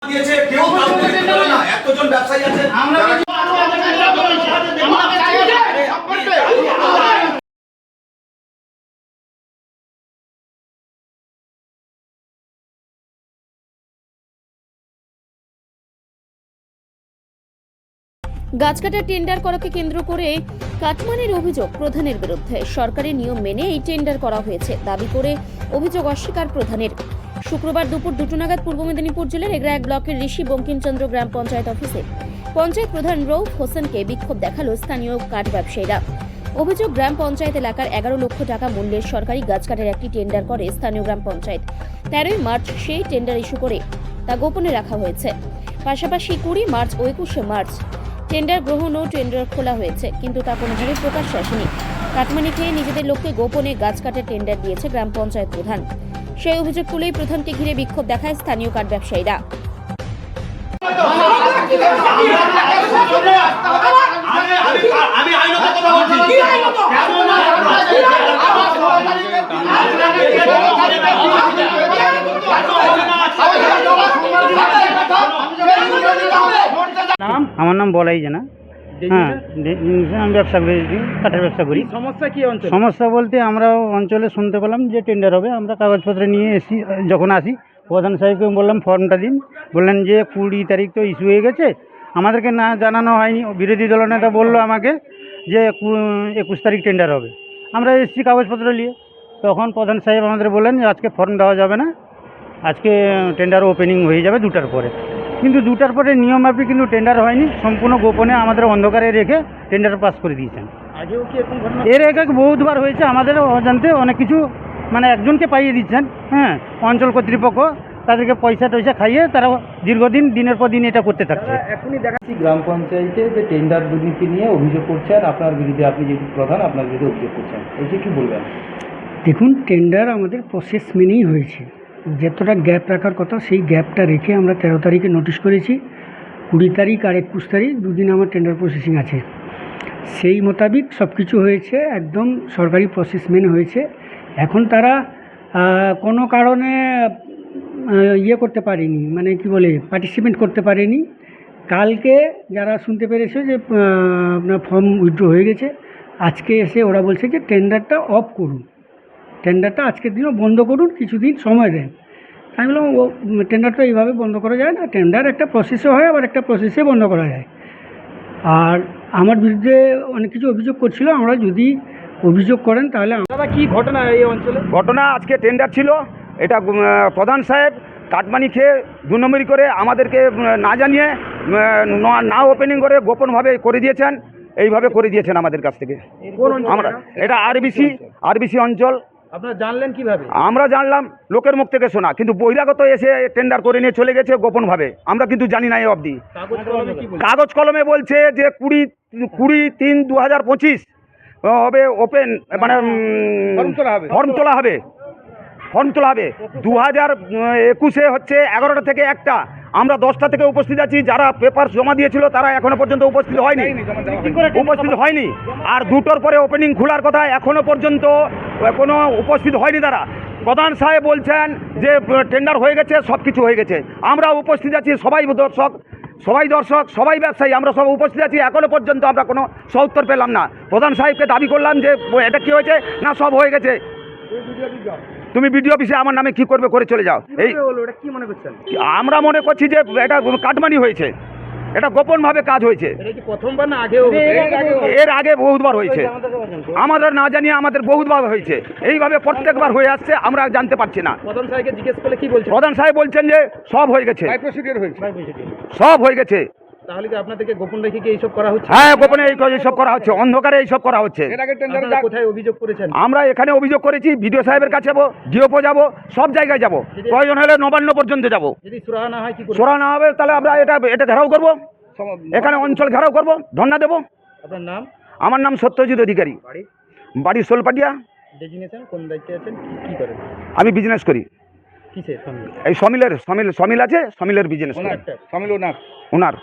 দিয়েছে কেউ কাউকে দিতে পারে না। এতজন ব্যবসায়ী আছে আমরা গাছ কাটার টেন্ডার করাকে কেন্দ্র করে কাটমানির অভিযোগ প্রধানের বিরুদ্ধে। সরকারি নিয়ম মেনে এই টেন্ডার করা হয়েছে দাবি করে অভিযোগ অস্বীকার প্রধানের। শুক্রবার দুপুর 2টা নাগাদ পূর্ব মেদিনীপুর জেলার এগরা 1 ব্লকের ঋষি বঙ্কিমচন্দ্র গ্রাম পঞ্চায়েত অফিসে পঞ্চায়েত প্রধান রৌফ হোসেনকে বিক্ষোভ দেখালো স্থানীয় কাঠ ব্যবসায়ীরা। অভিযোগ, গ্রাম পঞ্চায়েত এলাকার 11 লক্ষ টাকা মূল্যের সরকারি গাছ কাটার একটি টেন্ডার করে স্থানীয় গ্রাম পঞ্চায়েত। 13ই মার্চ সেই টেন্ডার ইস্যু করে তা গোপনে রাখা হয়েছে। পাশাপাশি 20 মার্চ ও 21শে মার্চ টেন্ডার গ্রহণ ও টেন্ডার খোলা হয়েছে, কিন্তু তা কোনোভাবে প্রকাশ্যে আসেনি। কাটমানি খেয়ে নিজেদের লোককে গোপনে গাছ কাটার টেন্ডার দিয়েছে গ্রাম পঞ্চায়েত প্রধান। সেই অভিযোগ তুলেই প্রধানকে ঘিরে বিক্ষোভ দেখায় স্থানীয় কাঠ ব্যবসায়ীরা। আমার নাম বলাই জানা। হ্যাঁ, আমি ব্যবসা করি, কাঠের ব্যবসা করি। সমস্যা কি অঞ্চল? সমস্যা বলতে আমরা অঞ্চলে শুনতে পেলাম যে টেন্ডার হবে। আমরা কাগজপত্র নিয়ে যখন আসি প্রধান সাহেবকে বললাম ফর্মটা দিন। বললেন যে 20 তারিখ তো ইস্যু হয়ে গেছে, আমাদেরকে না জানানো হয়নি। বিরোধী দলনেতা বললো আমাকে যে 21 তারিখ টেন্ডার হবে। আমরা এসেছি কাগজপত্র নিয়ে। তখন প্রধান সাহেব আমাদের বললেন যে আজকে ফর্ম দেওয়া যাবে না, আজকে টেন্ডার ওপেনিং হয়ে যাবে 2টার পরে। কিন্তু 2টার পরে নিয়মমাফিক কিন্তু টেন্ডার হয়নি, সম্পূর্ণ গোপনে আমাদের অন্ধকারে রেখে টেন্ডার পাস করে দিয়েছেন। আগেও কি এরকম ঘটনা? এর আগে বহুতবার হয়েছে, আমাদের অজান্তে অনেক কিছু মানে একজনকে পাইয়ে দিচ্ছেন। হ্যাঁ, অঞ্চল কর্তৃপক্ষ তাদেরকে পয়সা টয়সা খাইয়ে তারা দীর্ঘদিন দিনের পর দিন এটা করতে থাকছে। এখনই দেখাচ্ছি গ্রাম পঞ্চায়েতে যে টেন্ডার দুর্নীতি নিয়ে অভিযোগ করছেন আপনার বিরুদ্ধে, আপনি যেহেতু প্রধান আপনার বিরুদ্ধে অভিযোগ করছেন, এই যে কি বলবেন? দেখুন, টেন্ডার আমাদের প্রসেস মেনেই হয়েছে। যতটা গ্যাপ রাখার কথা সেই গ্যাপটা রেখে আমরা 13 তারিখে নোটিশ করেছি। 20 তারিখ আর 21 তারিখ দুদিন আমার টেন্ডার প্রসেসিং আছে। সেই মোতাবিক সব কিছু হয়েছে, একদম সরকারি প্রসেস মেনে হয়েছে। এখন তারা কোনো কারণে করতে পারেনি, মানে কি বলে, পার্টিসিপেট করতে পারেনি। কালকে যারা শুনতে পেরেছে যে আপনার ফর্ম উইথড্র হয়ে গেছে, আজকে এসে ওরা বলছে যে টেন্ডারটা অফ করুন, টেন্ডারটা আজকের দিনও বন্ধ করুন, কিছুদিন সময় দেন। আমি বললাম ও টেন্ডারটা এইভাবে বন্ধ করা যায় না, টেন্ডার একটা প্রসেসে হয়, আবার একটা প্রসেসে বন্ধ করা যায়। আর আমার বিরুদ্ধে অনেক কিছু অভিযোগ করছিল। আমরা যদি অভিযোগ করেন তাহলে দাদা কি ঘটনা এই অঞ্চলে? ঘটনা, আজকে টেন্ডার ছিল, এটা প্রধান সাহেব কাটমানি খেয়ে 2 নম্বরি করে আমাদেরকে না জানিয়ে না ওপেনিং করে গোপনভাবে করে দিয়েছেন। এইভাবে করে দিয়েছেন আমাদের কাছ থেকে। আমরা এটা আরবিসি অঞ্চল। আপনারা জানলেন কিভাবে? আমরা জানলাম লোকের মুখ থেকে শোনা, কিন্তু বহিরাগত এসে টেন্ডার করে নিয়ে চলে গেছে গোপনভাবে। আমরা কিন্তু জানি না এই অবধি। কাগজ কলমে বলছে যে 20-3-2025 হবে ওপেন, মানে ফর্ম তোলা হবে। 2021-এ হচ্ছে 11টা থেকে 1টা। আমরা 10টা থেকে উপস্থিত আছি। যারা পেপার জমা দিয়েছিল তারা এখনো পর্যন্ত উপস্থিত হয়নি। আর 2টোর পরে ওপেনিং খোলার কথা, এখনো পর্যন্ত কোনো উপস্থিত হয়নি তারা। প্রধান সাহেব বলছেন যে টেন্ডার হয়ে গেছে, সব কিছু হয়ে গেছে। আমরা উপস্থিত আছি, সবাই দর্শক, সবাই ব্যবসায়ী, আমরা সব উপস্থিত আছি। এখনো পর্যন্ত আমরা কোনো সউত্তর পেলাম না। প্রধান সাহেবকে দাবি করলাম যে এটা কি হয়েছে, না সব হয়ে গেছে। তুমি বিডিও অফিসে আমার নামে কি করবে করে চলে যাও। এই কি মনে করছেন? আমরা মনে করছি যে এটা কাটমানি হয়েছে, এটা গোপনভাবে কাজ হয়েছে। এটা কি প্রথমবার না আগেও? এর আগে বহুতবার হয়েছে, আমাদের না জানিয়ে আমাদের বহুতবার হয়েছে। এইভাবে প্রত্যেকবার হয়ে আসছে, আমরা জানতে পারছি না। প্রধান সাহেবকে জিজ্ঞেস করলে কি বলছেন? প্রধান সাহেব বলছেন যে সব হয়ে গেছে, সব হয়ে গেছে। তাহলে কি আপনাদেরকে গোপন রেখে কি এইসব করা হচ্ছে? হ্যাঁ, গোপনে এইসব করা হচ্ছে, অন্ধকারে এইসব করা হচ্ছে। আপনারা কোথায় অভিযোগ করেছেন? আমরা এখানে অভিযোগ করেছি, বিডিও সাহেবের কাছে যাবো, ডিওপো যাবো, সব জায়গায় যাবো, প্রয়োজন হলে নবান্ন পর্যন্ত যাবো। যদি সুরাহা না হয় কি করবেন? সোরা না হবে তাহলে আমরা এটা ঘেরাও করবো, এখানে অঞ্চল ঘেরাও করবো, ধর্ণা দেবো। আপনার নাম? আমার নাম সত্যজিৎ অধিকারী, বাড়ি সোলপাটিয়া। ডেজিগনেশন কোন দায়িত্বে আছেন, কি করেন? আমি বিজনেস করি। কিসের? এই সমিল আছে, সমিলের বিজনেস। সমিল ওনার ওনার